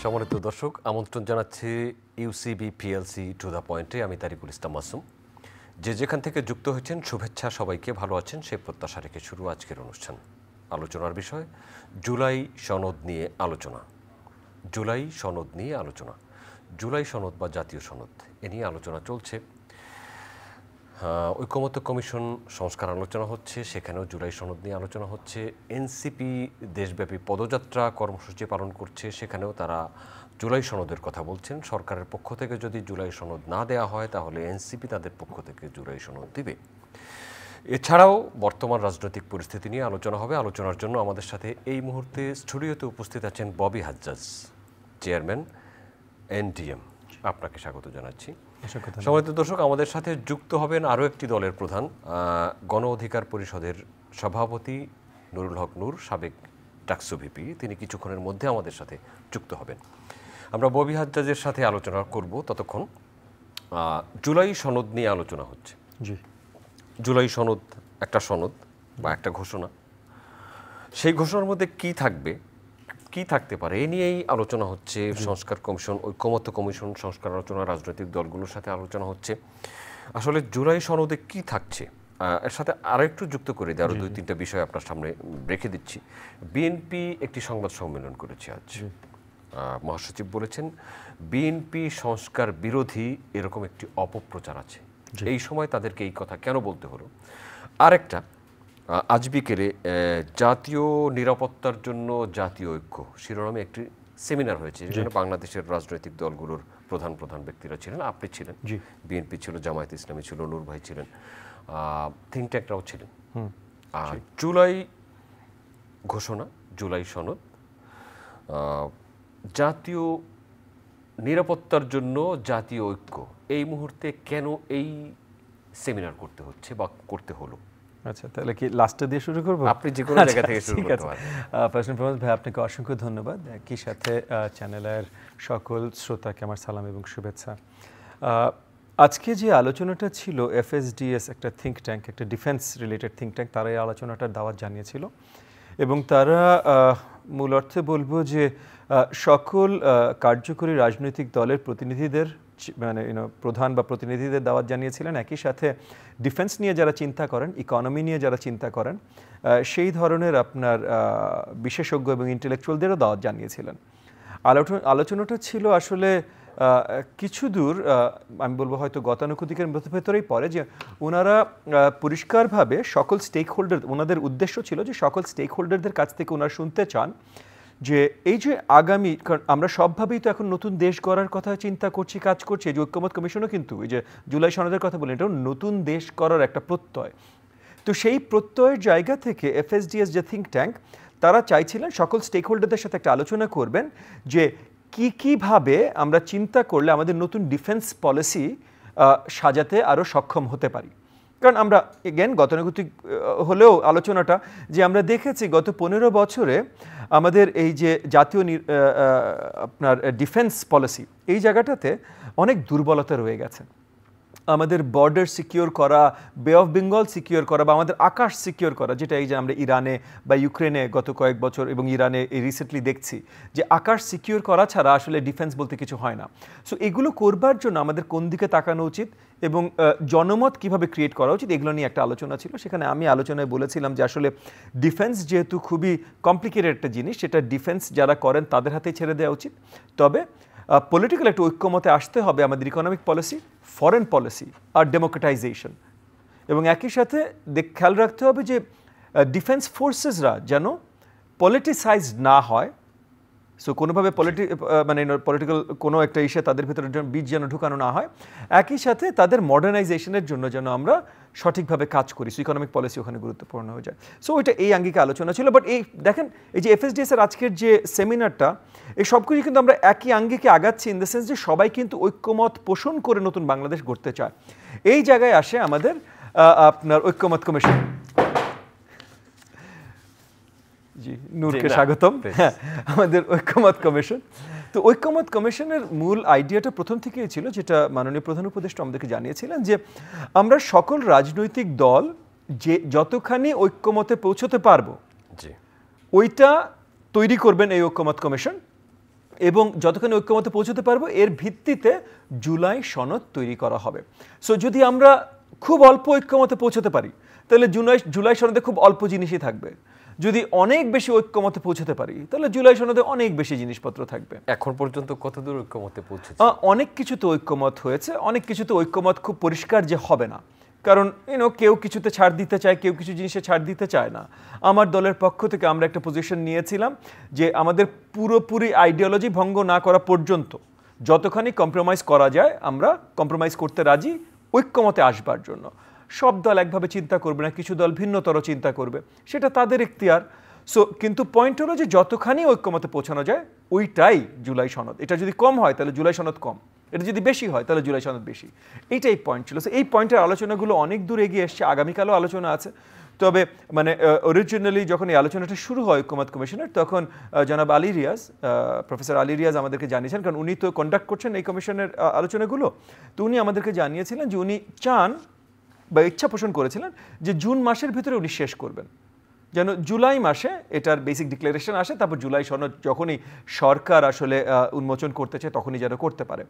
সম্মানিত দর্শক, আমন্ত্রণ জানাচ্ছি ইউসিবি পিএলসি টু দ্য পয়েন্টে। আমি তারিকুল ইসলাম মাসুম। যে যেখান থেকে যুক্ত হয়েছেন শুভেচ্ছা, সবাইকে ভালো আছেন সেই প্রত্যাশা রেখে শুরু আজকের অনুষ্ঠান। আলোচনার বিষয় জুলাই সনদ নিয়ে আলোচনা। জুলাই সনদ নিয়ে আলোচনা, জুলাই সনদ বা জাতীয় সনদ এ নিয়ে আলোচনা চলছে। ঐকমত্য কমিশন সংস্কার আলোচনা হচ্ছে, সেখানেও জুলাই সনদ নিয়ে আলোচনা হচ্ছে। এনসিপি দেশব্যাপী পদযাত্রা কর্মসূচি পালন করছে, সেখানেও তারা জুলাই সনদের কথা বলছেন। সরকারের পক্ষ থেকে যদি জুলাই সনদ না দেওয়া হয় তাহলে এনসিপি তাদের পক্ষ থেকে জুলাই সনদ দিবে। এছাড়াও বর্তমান রাজনৈতিক পরিস্থিতি নিয়ে আলোচনা হবে। আলোচনার জন্য আমাদের সাথে এই মুহূর্তে স্টুডিওতে উপস্থিত আছেন ববি হাজ্জাজ, চেয়ারম্যান এনডিএম। আপনাকে স্বাগত জানাচ্ছি। সম্মানিত দর্শক, আমাদের সাথে যুক্ত হবেন আরও একটি দলের প্রধান, গণ অধিকার পরিষদের সভাপতি নুরুল হক নূর, সাবেক ডাকসু ভিপি। তিনি কিছুক্ষণের মধ্যে আমাদের সাথে যুক্ত হবেন। আমরা ববি হাজ্জাজের সাথে আলোচনা করব। ততক্ষণ জুলাই সনদ নিয়ে আলোচনা হচ্ছে। জি, জুলাই সনদ একটা সনদ বা একটা ঘোষণা। সেই ঘোষণার মধ্যে কি থাকবে, কি থাকতে পারে, এ নিয়েই আলোচনা হচ্ছে। সংস্কার কমিশন, ঐকমত্য কমিশন সংস্কার আলোচনা, রাজনৈতিক দলগুলোর সাথে আলোচনা হচ্ছে। আসলে জুলাই সনদে কি থাকছে, এর সাথে আরও একটু যুক্ত করে দিই, আরও দুই তিনটা বিষয় আপনার সামনে রেখে দিচ্ছি। বিএনপি একটি সংবাদ সম্মেলন করেছে আজ। মহাসচিব বলেছেন বিএনপি সংস্কার বিরোধী এরকম একটি অপপ্রচার আছে। এই সময় তাদেরকে এই কথা কেন বলতে হলো? আরেকটা, আজ বিকেলে জাতীয় নিরাপত্তার জন্য জাতীয় ঐক্য শিরোনামে একটি সেমিনার হয়েছে, যেখানে বাংলাদেশের রাজনৈতিক দলগুলোর প্রধান প্রধান ব্যক্তিরা ছিলেন। আপনি ছিলেন, বিএনপি ছিল, জামায়াত ইসলামী ছিল, নূর ভাই ছিলেন, থিঙ্ক ট্যাঙ্করাও ছিলেন। জুলাই ঘোষণা, জুলাই সনদ, জাতীয় নিরাপত্তার জন্য জাতীয় ঐক্য, এই মুহূর্তে কেন এই সেমিনার করতে হচ্ছে বা করতে হলো? আচ্ছা, তাহলে কি লাস্টে দিয়ে শুরু করবো? আপনি যে কোনো জায়গা থেকে শুরু করতে পারেন। ফার্স্ট এন্ড ফরমাস্ট ভাই, আপনাকে অসংখ্য ধন্যবাদ। একই সাথে চ্যানেলের সকল শ্রোতাকে আমার সালাম এবং শুভেচ্ছা। আজকে যে আলোচনাটা ছিল, এফএসডিএস একটা থিঙ্ক ট্যাঙ্ক, একটা ডিফেন্স রিলেটেড থিঙ্ক ট্যাঙ্ক, তারা এই আলোচনাটার দাওয়াত জানিয়েছিল এবং তারা মূল অর্থে বলবো যে সকল কার্যকরী রাজনৈতিক দলের প্রতিনিধিদের, মানে প্রধান বা প্রতিনিধিদের দাওয়াত জানিয়েছিলেন। একই সাথে ডিফেন্স নিয়ে যারা চিন্তা করেন, ইকোনমি নিয়ে যারা চিন্তা করেন, সেই ধরনের আপনার বিশেষজ্ঞ এবং ইন্টেলেকচুয়ালদেরও দাওয়াত জানিয়েছিলেন। আলোচনাটা ছিল আসলে কিছু দূর, আমি বলবো হয়তো গতানুগতিকের ভেতরেই পড়ে, যে ওনারা পরিষ্কারভাবে সকল স্টেক হোল্ডার, ওনাদের উদ্দেশ্য ছিল যে সকল স্টেক হোল্ডারদের কাছ থেকে ওনারা শুনতে চান যে এই যে আগামী, কারণ আমরা সবভাবেই তো এখন নতুন দেশ গড়ার কথা চিন্তা করছি, কাজ করছি। এই যে ঐকমত্য কমিশনও কিন্তু এই যে জুলাই সনদের কথা বলেন, এটাও নতুন দেশ করার একটা প্রত্যয়। তো সেই প্রত্যয়ের জায়গা থেকে এফএসডিএস যে থিঙ্ক ট্যাঙ্ক, তারা চাইছিলেন সকল স্টেক হোল্ডারদের সাথে একটা আলোচনা করবেন যে কীভাবে আমরা চিন্তা করলে আমাদের নতুন ডিফেন্স পলিসি সাজাতে আরও সক্ষম হতে পারি। কারণ আমরা এগেন গতানুগতিক হলেও আলোচনাটা, যে আমরা দেখেছি গত 15 বছরে আমাদের এই যে জাতীয় আপনার ডিফেন্স পলিসি, এই জায়গাটাতে অনেক দুর্বলতা রয়ে গেছে। আমাদের বর্ডার সিকিউর করা, বে অফ বেঙ্গল সিকিউর করা, বা আমাদের আকাশ সিকিউর করা, যেটা এই যে আমরা ইরানে বা ইউক্রেনে গত কয়েক বছর এবং ইরানে রিসেন্টলি দেখছি যে আকাশ সিকিউর করা ছাড়া আসলে ডিফেন্স বলতে কিছু হয় না। সো এগুলো করবার জন্য আমাদের কোন দিকে তাকানো উচিত এবং জনমত কিভাবে ক্রিয়েট করা উচিত, এগুলো নিয়ে একটা আলোচনা ছিল। সেখানে আমি আলোচনায় বলেছিলাম যে আসলে ডিফেন্স যেহেতু খুবই কমপ্লিকেটেড একটা জিনিস, সেটা ডিফেন্স যারা করেন তাদের হাতেই ছেড়ে দেওয়া উচিত। তবে পলিটিক্যাল একটা ঐক্যমতে আসতে হবে আমাদের ইকোনমিক পলিসি, ফরেন পলিসি আর ডেমোক্রেটাইজেশন। এবং একই সাথে খেয়াল রাখতে হবে যে ডিফেন্স ফোর্সেসরা যেন পলিটিসাইজ না হয়। সো কোনোভাবে মানে পলিটিক্যাল কোনো একটা ইস্যু তাদের ভিতরে বীজ যেন ঢুকানো না হয়। একই সাথে তাদের মডার্নাইজেশনের জন্য যেন আমরা সঠিকভাবে কাজ করি, সো ইকোনমিক পলিসি ওখানে গুরুত্বপূর্ণ হয়ে যায়। সো ওইটা এই আঙ্গিকে আলোচনা ছিল। বাট এই দেখেন, এই যে এফএসডিএসের আজকের যে সেমিনারটা, এই সব কিছু কিন্তু আমরা একই আঙ্গিকে আগাচ্ছি, ইন দ্য সেন্স যে সবাই কিন্তু ঐক্যমত পোষণ করে নতুন বাংলাদেশ গড়তে চায়। এই জায়গায় আসে আমাদের আপনার ঐক্যমত কমিশন। জি, নূরকে স্বাগতম। হ্যাঁ, আমাদের ঐক্যমত কমিশন। তো ঐক্যমত কমিশনের মূল আইডিয়াটা প্রথম থেকেই ছিল, যেটা মাননীয় প্রধান উপদেষ্টা আমাদেরকে জানিয়েছিলেন, যে আমরা সকল রাজনৈতিক দল যে যতখানি ঐক্যমতে পৌঁছতে পারবো, ওইটা তৈরি করবেন এই ঐক্যমত কমিশন। এবং যতক্ষণ ঐক্যমতে পৌঁছতে পারবো এর ভিত্তিতে জুলাই সনদ তৈরি করা হবে। সো যদি আমরা খুব অল্প ঐক্যমতে পৌঁছতে পারি তাহলে জুলাই সনদে খুব অল্প জিনিসই থাকবে। যদি অনেক বেশি ঐক্যমতে পৌঁছতে পারি তাহলে জুলাই সনদে অনেক বেশি জিনিসপত্র থাকবে। এখন পর্যন্ত কতদূর ঐক্যমতে পৌঁছেছে? অনেক কিছুতে ঐক্যমত হয়েছে, অনেক কিছুতে ঐক্যমত খুব পরিষ্কার যে হবে না, কারণ কেউ কিছুতে ছাড় দিতে চায়, কেউ কিছু জিনিসে ছাড় দিতে চায় না। আমার দলের পক্ষ থেকে আমরা একটা পজিশন নিয়েছিলাম যে আমাদের পুরোপুরি আইডিওলজি ভঙ্গ না করা পর্যন্ত যতখানি কম্প্রোমাইজ করা যায় আমরা কম্প্রোমাইজ করতে রাজি ঐক্যমতে আসবার জন্য। সব দল একভাবে চিন্তা করবে না, কিছু দল ভিন্নতর চিন্তা করবে, সেটা তাদের এখতিয়ার। সো কিন্তু পয়েন্ট হলো যে যতখানি ঐক্যমতে পৌঁছানো যায় ওইটাই জুলাই সনদ। এটা যদি কম হয় তাহলে জুলাই সনদ কম, এটা যদি বেশি হয় তাহলে জুলাই সনদ বেশি। এইটাই পয়েন্ট ছিল। এই পয়েন্টের আলোচনাগুলো অনেক দূর এগিয়ে এসছে, আগামীকালও আলোচনা আছে। তবে মানে অরিজিনালি যখন এই আলোচনাটা শুরু হয় ঐক্যমত কমিশনের, তখন জনাব আলী রিয়াজ, প্রফেসর আলী রিয়াজ আমাদেরকে জানিয়েছেন, কারণ উনি তো কন্ডাক্ট করছেন এই কমিশনের আলোচনাগুলো, তো উনি আমাদেরকে জানিয়েছিলেন যে উনি চান বা ইচ্ছা পোষণ করেছিলেন যে জুন মাসের ভিতরে উনি শেষ করবেন, যেন জুলাই মাসে এটার বেসিক ডিক্লারেশন আসে, তারপর জুলাই সনদ যখনই সরকার আসলে উন্মোচন করতে চায় তখনই যেন করতে পারে।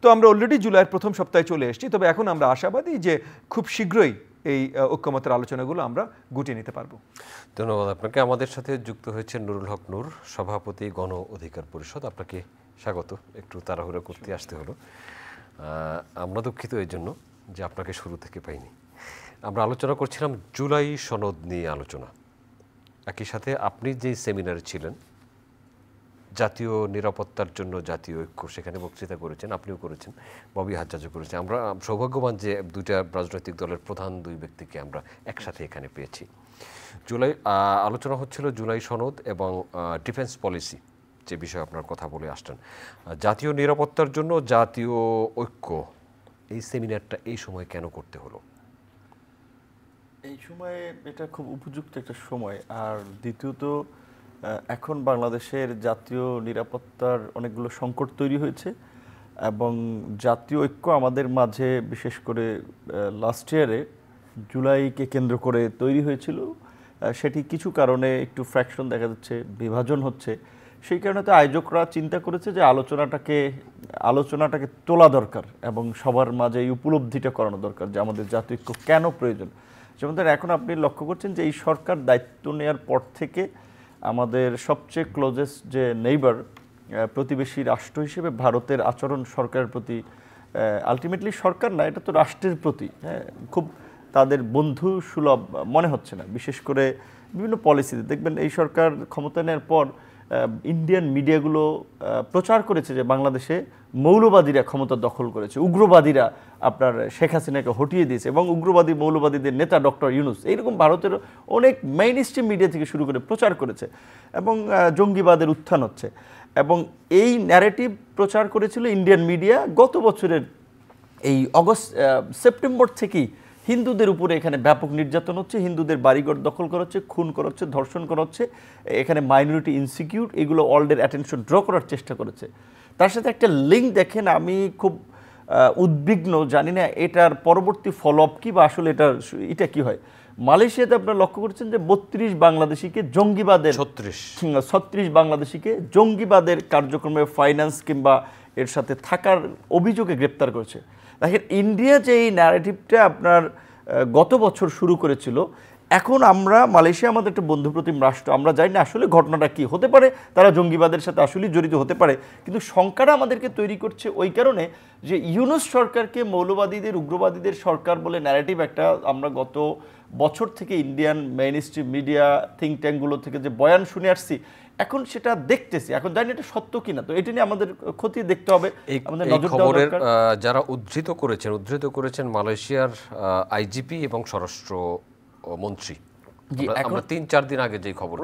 তো আমরা অলরেডি জুলাইয়ের প্রথম সপ্তাহে চলে এসেছি, তবে এখন আমরা আশাবাদী যে খুব শীঘ্রই এই ঐক্যমতের আলোচনাগুলো আমরা গুটিয়ে নিতে পারবো। ধন্যবাদ আপনাকে। আমাদের সাথে যুক্ত হয়েছে নুরুল হক নূর, সভাপতি গণ অধিকার পরিষদ। আপনাকে স্বাগত। একটু তাড়াহুড়ো করতে আসতে হলো, আমরা দুঃখিত এই জন্য যে আপনাকে শুরু থেকে পাইনি। আমরা আলোচনা করছিলাম জুলাই সনদ নিয়ে আলোচনা। একই সাথে আপনি যে সেমিনারে ছিলেন জাতীয় নিরাপত্তার জন্য জাতীয় ঐক্য, সেখানে বক্তৃতা করেছেন, আপনিও করেছেন, ববি হাজ্জাজও করেছেন। আমরা সৌভাগ্যবান যে দুইটা রাজনৈতিক দলের প্রধান দুই ব্যক্তিকে আমরা একসাথে এখানে পেয়েছি। জুলাই আলোচনা হচ্ছিল জুলাই সনদ এবং ডিফেন্স পলিসি, যে বিষয়ে আপনার কথা বলে আসছেন। জাতীয় নিরাপত্তার জন্য জাতীয় ঐক্য, এই সেমিনারটা এই সময় কেন করতে হলো? এই সময়ে এটা খুব উপযুক্ত একটা সময়। আর দ্বিতীয়ত এখন বাংলাদেশের জাতীয় নিরাপত্তার অনেকগুলো সংকট তৈরি হয়েছে এবং জাতীয় ঐক্য আমাদের মাঝে বিশেষ করে লাস্ট ইয়ারে জুলাইকে কেন্দ্র করে তৈরি হয়েছিল। সেটি কিছু কারণে একটু ফ্র্যাকশন দেখা যাচ্ছে, বিভাজন হচ্ছে। সেই কারণে তো আয়োজকরা চিন্তা করেছে যে আলোচনাটাকে তোলা দরকার এবং সবার মাঝে এই উপলব্ধিটা করানো দরকার যে আমাদের জাতীয় ঐক্য কেন প্রয়োজন। যেমন এখন আপনি লক্ষ্য করছেন যে এই সরকার দায়িত্ব নেওয়ার পর থেকে আমাদের সবচেয়ে ক্লোজেস্ট যে নেইবার, প্রতিবেশী রাষ্ট্র হিসেবে ভারতের আচরণ সরকারের প্রতি, আলটিমেটলি সরকার না, এটা তো রাষ্ট্রের প্রতি খুব তাদের বন্ধু সুলভ মনে হচ্ছে না। বিশেষ করে বিভিন্ন পলিসিতে দেখবেন এই সরকার ক্ষমতা নেওয়ার পর ইন্ডিয়ান মিডিয়াগুলো প্রচার করেছে যে বাংলাদেশে মৌলবাদীরা ক্ষমতা দখল করেছে, উগ্রবাদীরা আপনার শেখ হাসিনাকে হটিয়ে দিয়েছে এবং উগ্রবাদী মৌলবাদীদের নেতা ডক্টর ইউনুস, এইরকম ভারতের অনেক মেইন স্ট্রিম মিডিয়া থেকে শুরু করে প্রচার করেছে এবং জঙ্গিবাদের উত্থান হচ্ছে। এবং এই ন্যারেটিভ প্রচার করেছিল ইন্ডিয়ান মিডিয়া গত বছরের এই সেপ্টেম্বর থেকেই। হিন্দুদের উপরে এখানে ব্যাপক নির্যাতন হচ্ছে, হিন্দুদের বাড়িঘর দখল করা হচ্ছে, খুন করা হচ্ছে, ধর্ষণ করা হচ্ছে, এখানে মাইনরিটি ইনসিকিউর, এগুলো ওয়ার্ল্ডের অ্যাটেনশন ড্র করার চেষ্টা করেছে। তার সাথে একটা লিঙ্ক দেখেন, আমি খুব উদ্বিগ্ন, জানি না এটার পরবর্তী ফলো আপ কী বা আসলে এটা কি হয়। মালয়েশিয়াতে আপনারা লক্ষ্য করছেন যে 32 বাংলাদেশিকে জঙ্গিবাদের 36 বাংলাদেশিকে জঙ্গিবাদের কার্যক্রমে ফাইন্যান্স কিংবা এর সাথে থাকার অভিযোগে গ্রেপ্তার করেছে। দেখেন ইন্ডিয়া যে এই ন্যারেটিভটা আপনার গত বছর শুরু করেছিল, এখন আমরা মালয়েশিয়া আমাদের একটা বন্ধুপ্রতিম রাষ্ট্র, আমরা জানি না আসলে ঘটনাটা কি হতে পারে, তারা জঙ্গিবাদের সাথে আসলেই জড়িত হতে পারে, কিন্তু শঙ্কাটা আমাদেরকে তৈরি করছে ওই কারণে যে ইউনুস সরকারকে মৌলবাদীদের উগ্রবাদীদের সরকার বলে ন্যারেটিভ একটা আমরা গত বছর থেকে Indian main stream media think ট্যাঙ্কগুলো থেকে যে বয়ান শুনে আসছি, এখন সেটা দেখতেছি, এখন জানি এটা সত্য কিনা। তো এটা নিয়ে আমাদের খতিয়ে দেখতে হবে, আমাদের নজর দেওয়া দরকার। যারা উদ্ধৃত করেছেন মালয়েশিয়ার আইজিপি এবং স্বরাষ্ট্র মন্ত্রী, আমরা 3-4 দিন আগে যে খবর,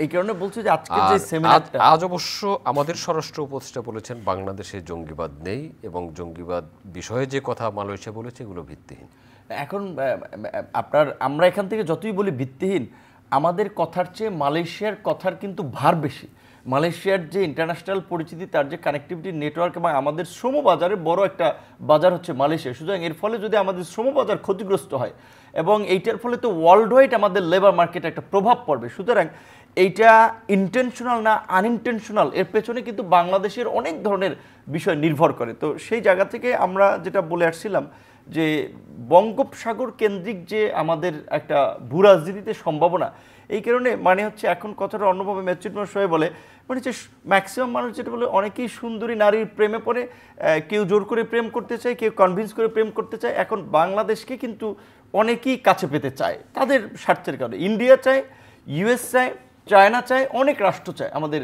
এই কারণে বলছি যে আজকে যে সেমিনারটা, আজ অবশ্য আমাদের স্বরাষ্ট্র উপদেষ্টা বলেছেন বাংলাদেশে জঙ্গিবাদ নেই এবং জঙ্গিবাদ বিষয়ে যে কথা মালয়েশিয়া বলেছে এগুলো ভিত্তিহীন। এখন আমরা এখান থেকে যতই বলি ভিত্তিহীন, আমাদের কথার চেয়ে মালয়েশিয়ার কথার কিন্তু ভার বেশি। মালয়েশিয়ার যে ইন্টারন্যাশনাল পরিচিতি, তার যে কানেক্টিভিটি নেটওয়ার্ক এবং আমাদের শ্রমবাজারে বড় একটা বাজার হচ্ছে মালয়েশিয়া। সুতরাং এর ফলে যদি আমাদের শ্রমবাজার ক্ষতিগ্রস্ত হয় এবং এইটার ফলে তো ওয়ার্ল্ড ওয়াইড আমাদের লেবার মার্কেটে একটা প্রভাব পড়বে। সুতরাং এইটা ইন্টেনশনাল না আনইনটেনশনাল এর পেছনে কিন্তু বাংলাদেশের অনেক ধরনের বিষয় নির্ভর করে। তো সেই জায়গা থেকে আমরা যেটা বলে আসছিলাম যে বঙ্গোপসাগর কেন্দ্রিক যে আমাদের একটা ভূ রাজনীতিতে সম্ভাবনা, এই কারণে মানে হচ্ছে এখন কথাটা অন্যভাবে ম্যাচুরিটি সবাই বলে মানে হচ্ছে ম্যাক্সিমাম মানুষ যেটা বলে অনেকেই সুন্দরী নারীর প্রেমে পড়ে, কেউ জোর করে প্রেম করতে চায়, কেউ কনভিন্স করে প্রেম করতে চায়। এখন বাংলাদেশকে কিন্তু অনেকেই কাছে পেতে চায় তাদের স্বার্থের কারণে। ইন্ডিয়া চায়, ইউএস চায়, চায়না চায়, অনেক রাষ্ট্র চায় আমাদের,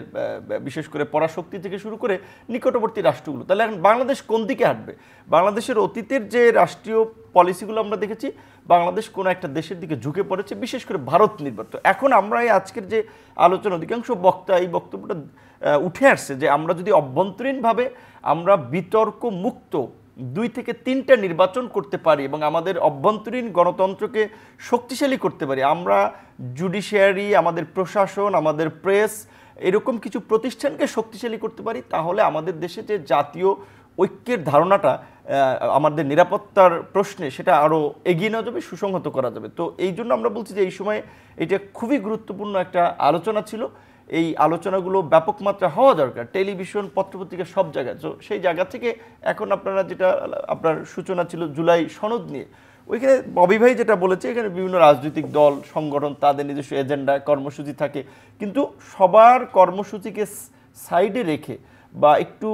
বিশেষ করে পরাশক্তি থেকে শুরু করে নিকটবর্তী রাষ্ট্রগুলো। তাহলে এখন বাংলাদেশ কোন দিকে হাঁটবে? বাংলাদেশের অতীতের যে রাষ্ট্রীয় পলিসিগুলো আমরা দেখেছি, বাংলাদেশ কোনো একটা দেশের দিকে ঝুঁকে পড়েছে, বিশেষ করে ভারত নির্ভর। তো এখন আমরা এই আজকের যে আলোচনা, অধিকাংশ বক্তা এই বক্তব্যটা উঠে আসছে যে আমরা যদি অভ্যন্তরীণভাবে আমরা বিতর্ক মুক্ত 2 থেকে 3টা নির্বাচন করতে পারি এবং আমাদের অভ্যন্তরীণ গণতন্ত্রকে শক্তিশালী করতে পারি, আমরা জুডিশিয়ারি, আমাদের প্রশাসন, আমাদের প্রেস, এরকম কিছু প্রতিষ্ঠানকে শক্তিশালী করতে পারি, তাহলে আমাদের দেশে যে জাতীয় ঐক্যের ধারণাটা আমাদের নিরাপত্তার প্রশ্নে সেটা আরও এগিয়ে নেওয়া যাবে, সুসংহত করা যাবে। তো এই জন্য আমরা বলছি যে এই সময় এটা খুবই গুরুত্বপূর্ণ একটা আলোচনা ছিল। এই আলোচনাগুলো ব্যাপক মাত্রা হওয়া দরকার, টেলিভিশন, পত্রপত্রিকা, সব জায়গায়। তো সেই জায়গা থেকে এখন আপনারা যেটা আপনার সূচনা ছিল জুলাই সনদ নিয়ে, ওইখানে ববি ভাই যেটা বলেছে, এখানে বিভিন্ন রাজনৈতিক দল, সংগঠন তাদের নিজস্ব এজেন্ডা, কর্মসূচি থাকে, কিন্তু সবার কর্মসূচিকে সাইডে রেখে বা একটু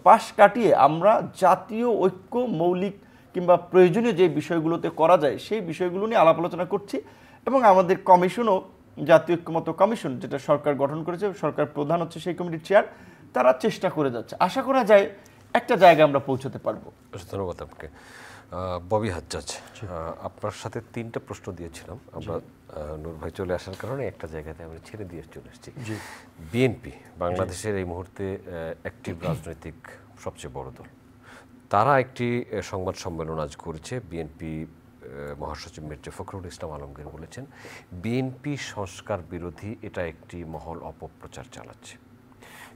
পাশ কাটিয়ে আমরা জাতীয় ঐক্য মৌলিক কিংবা প্রয়োজনীয় যে বিষয়গুলোতে করা যায় সেই বিষয়গুলো নিয়ে আলাপ আলোচনা করছি। এবং আমাদের কমিশনও, জাতীয় ঐক্যমত্য কমিশন যেটা সরকার গঠন করেছে, সরকার প্রধান হচ্ছে সেই কমিটির চেয়ার, তারা চেষ্টা করে যাচ্ছে। আশা করা যায় একটা জায়গায় আমরা পৌঁছতে পারবো। ধন্যবাদ আপনাকে। ববি হাজ্জাজ, আপনার সাথে 3টা প্রশ্ন দিয়েছিলাম আমরা, নূর ভাই চলে আসার কারণে একটা জায়গাতে আমি ছেড়ে দিয়ে চলে এসেছি। বিএনপি বাংলাদেশের এই মুহূর্তে অ্যাক্টিভ রাজনৈতিক সবচেয়ে বড় দল, তারা একটি সংবাদ সম্মেলন আজ করেছে। বিএনপি মহাসচিব মির্জা ফখরুল ইসলাম আলমগীর বলেছেন বিএনপি সংস্কার বিরোধী, এটা একটি মহল অপপ্রচার চালাচ্ছে।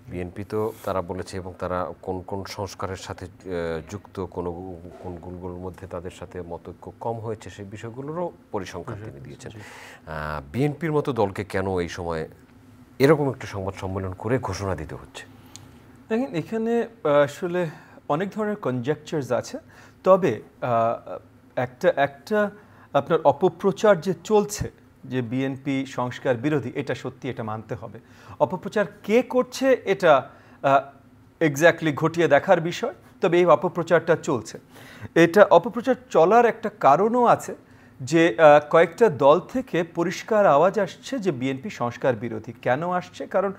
বিএনপি তো তারা বলেছে, এবং তারা কোন কোন সংস্কারের সাথে যুক্ত, কোনগুলোর মধ্যে তাদের সাথে মতৈক্য কম হয়েছে, সেই বিষয়গুলোরও পরিসংখ্যান তিনি দিয়েছেন। বিএনপির মতো দলকে কেন এই সময় এরকম একটা সংবাদ সম্মেলন করে ঘোষণা দিতে হচ্ছে? দেখেন, এখানে আসলে অনেক ধরনের কনজেকচার্স আছে, তবে একটা আপনার অপপ্রচার যে চলছে যে বিএনপি সংস্কার বিরোধী, এটা সত্যি, এটা মানতে হবে। অপপ্রচার কে করছে এটা এক্স্যাক্টলি ঘটিয়ে দেখার বিষয়, তবে এই অপপ্রচারটা চলছে। এটা অপপ্রচার চলার একটা কারণও আছে, যে কয়েকটা দল থেকে পরিষ্কার আওয়াজ আসছে যে বিএনপি সংস্কার বিরোধী। কেন আসছে? কারণ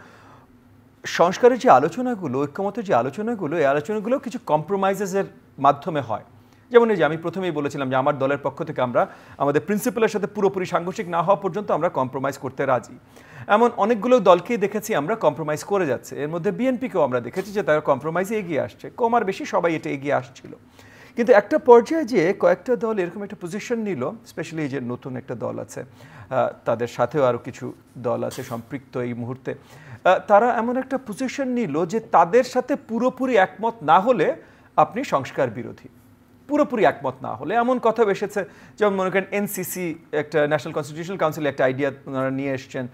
সংস্কারের যে আলোচনাগুলো, ঐক্যমতের যে আলোচনাগুলো, এই আলোচনাগুলো কিছু কম্প্রোমাইজেসের মাধ্যমে হয়। যেমন এই যে আমি প্রথমেই বলেছিলাম যে আমার দলের পক্ষ থেকে আমরা আমাদের প্রিন্সিপালের সাথে পুরোপুরি সাংঘর্ষিক না হওয়া পর্যন্ত আমরা কম্প্রোমাইজ করতে রাজি। এমন অনেকগুলো দলকেই দেখেছি আমরা কম্প্রোমাইজ করে যাচ্ছে। এর মধ্যে বিএনপিকেও আমরা দেখেছি যে তারা কম্প্রোমাইজে এগিয়ে আসছে, কম আর বেশি সবাই এটা এগিয়ে আসছিল। কিন্তু একটা পর্যায়ে যে কয়েকটা দল এরকম একটা পজিশন নিল, স্পেশালি এই যে নতুন একটা দল আছে, তাদের সাথেও আরও কিছু দল আছে সম্পৃক্ত এই মুহূর্তে, তারা এমন একটা পজিশন নিল যে তাদের সাথে পুরোপুরি একমত না হলে আপনি সংস্কার বিরোধী, পুরোপুরি একমত না হলে। এমন কথা এসেছে, যেমন মনে করেন এনসিসি, একটা ন্যাশনাল কনস্টিটিউশনাল কাউন্সিল একটা আইডিয়া ওনারা নিয়ে এসছেন।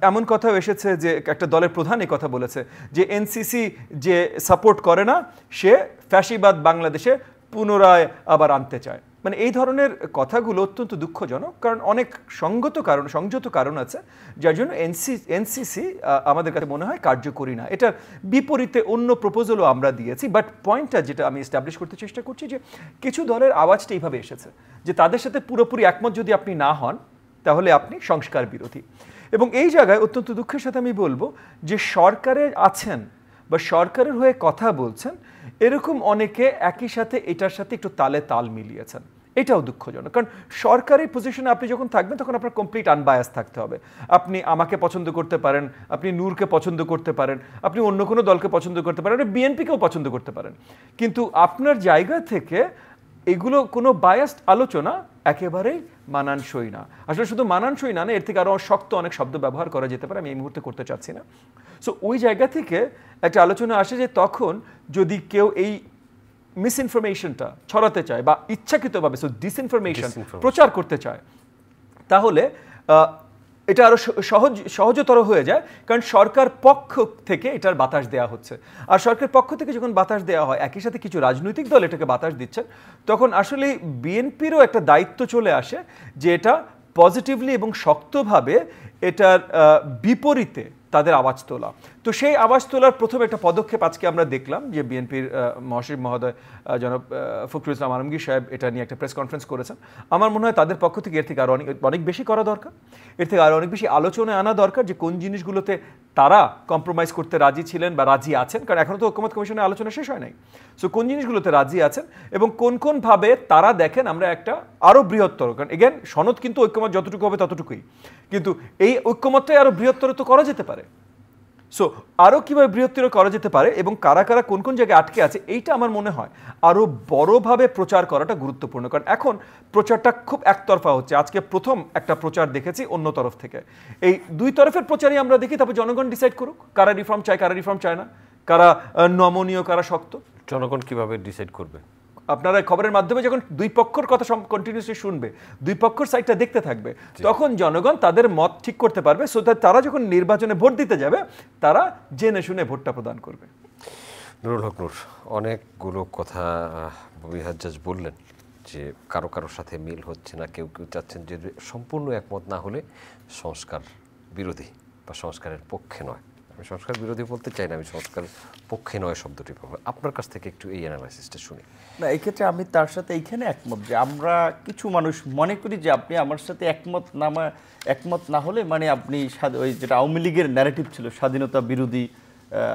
এমন কথাও এসেছে যে একটা দলের প্রধান এই কথা বলেছে যে এনসিসি যে সাপোর্ট করে না, সে ফ্যাসিবাদ বাংলাদেশে পুনরায় আবার আনতে চায়। মানে এই ধরনের কথাগুলো অত্যন্ত দুঃখজনক, কারণ অনেক সংযত কারণ আছে যার জন্য এনসিসি আমাদের কাছে মনে হয় কার্যকরী না। এটার বিপরীতে অন্য প্রপোজালও আমরা দিয়েছি, বাট পয়েন্টটা যেটা আমি এস্টাবলিশ করতে চেষ্টা করছি যে কিছু দলের আওয়াজটা এইভাবে এসেছে যে তাদের সাথে পুরোপুরি একমত যদি আপনি না হন তাহলে আপনি সংস্কার বিরোধী। এবং এই জায়গায় অত্যন্ত দুঃখের সাথে আমি বলবো যে সরকারে আছেন বা সরকারের হয়ে কথা বলছেন এরকম অনেকে একই সাথে এটার সাথে একটু তালে তাল মিলিয়েছেন। এটাও দুঃখজনক, কারণ সরকারি পজিশনে আপনি যখন থাকবেন তখন আপনার কমপ্লিট আনবায়াস থাকতে হবে। আপনি আমাকে পছন্দ করতে পারেন, আপনি নূরকে পছন্দ করতে পারেন, আপনি অন্য কোনো দলকে পছন্দ করতে পারেন, আপনি বিএনপিকেও পছন্দ করতে পারেন, কিন্তু আপনার জায়গা থেকে এগুলো কোনো বায়াসড আলোচনা একেবারেই মানানসই না। আসলে শুধু মানানসই না, এর থেকে আরও শক্ত অনেক শব্দ ব্যবহার করা যেতে পারে, আমি এই মুহূর্তে করতে চাচ্ছি না। সো ওই জায়গা থেকে একটা আলোচনা আসে যে তখন যদি কেউ এই মিসইনফরমেশনটা ছড়াতে চায় বা ইচ্ছাকৃতভাবে ডিসইনফরমেশন প্রচার করতে চায়, তাহলে এটা আরো সহজতর হয়ে যায়, কারণ সরকার পক্ষ থেকে এটার বাতাস দেওয়া হচ্ছে। আর সরকার পক্ষ থেকে যখন বাতাস দেওয়া হয়, একই সাথে কিছু রাজনৈতিক দল এটাকে বাতাস দিচ্ছেন, তখন আসলে বিএনপিরও একটা দায়িত্ব চলে আসে যে এটা পজিটিভলি এবং শক্তভাবে এটার বিপরীতে তাদের আওয়াজ তোলা। তো সেই আওয়াজ তোলার প্রথম একটা পদক্ষেপ আজকে আমরা দেখলাম যে বিএনপির মহাসচিব মহোদয় জনাব ফখরুল ইসলাম আলমগীর সাহেব এটা নিয়ে একটা প্রেস কনফারেন্স করেছেন। আমার মনে হয় তাদের পক্ষ থেকে এর থেকে আরও অনেক বেশি করা দরকার, এর থেকে আরও অনেক বেশি আলোচনায় আনা দরকার যে কোন জিনিসগুলোতে তারা কম্প্রোমাইজ করতে রাজি ছিলেন বা রাজি আছেন, কারণ এখনও তো ঐকমত্য কমিশনের আলোচনা শেষ হয় নাই। সো কোন জিনিসগুলোতে রাজি আছেন এবং কোন ভাবে তারা দেখেন আমরা একটা আরও বৃহত্তর, কারণ এগেন সনদ কিন্তু ঐক্যমত যতটুকু হবে ততটুকুই, কিন্তু এই ঐক্যমতটাই আরও বৃহত্তর তো করা যেতে পারে। সো আরও কীভাবে বৃহত্তর করা যেতে পারে এবং কারা কারা কোন জায়গায় আটকে আছে, এইটা আমার মনে হয় আরও বড়োভাবে প্রচার করাটা গুরুত্বপূর্ণ। কারণ এখন প্রচারটা খুব একতরফা হচ্ছে। আজকে প্রথম একটা প্রচার দেখেছি অন্য তরফ থেকে, এই দুই তরফের প্রচারই আমরা দেখি, তারপর জনগণ ডিসাইড করুক কারা রিফর্ম চায় কারা রিফর্ম চায় না, কারা নমনীয় কারা শক্ত। জনগণ কিভাবে ডিসাইড করবে? আপনারা খবরের মাধ্যমে যখন দুই পক্ষের কথা কন্টিনিউসলি শুনবে, দুই পক্ষের সাইডটা দেখতে থাকবে, তখন জনগণ তাদের মত ঠিক করতে পারবে। সো তারা যখন নির্বাচনে ভোট দিতে যাবে তারা জেনে শুনে ভোটটা প্রদান করবে। নুরুল হক নূর, অনেকগুলো কথা ববি হাজ্জাজ বললেন যে কারো কারোর সাথে মিল হচ্ছে না, কেউ কেউ চাচ্ছেন যে সম্পূর্ণ একমত না হলে সংস্কার বিরোধী বা সংস্কারের পক্ষে নয়। আমি সংস্কার বিরোধী বলতে চাই না, আমি সংস্কার পক্ষে নয় শব্দটি পাবো। আপনার কাছ থেকে একটু এই অ্যানালাইসিসটা শুনি। না, এক্ষেত্রে আমি তার সাথে এইখানে একমত যে আমরা কিছু মানুষ মনে করি যে আপনি আমার সাথে একমত না হলে মানে আপনি ওই যেটা আওয়ামী লীগের ন্যারেটিভ ছিল স্বাধীনতা বিরোধী,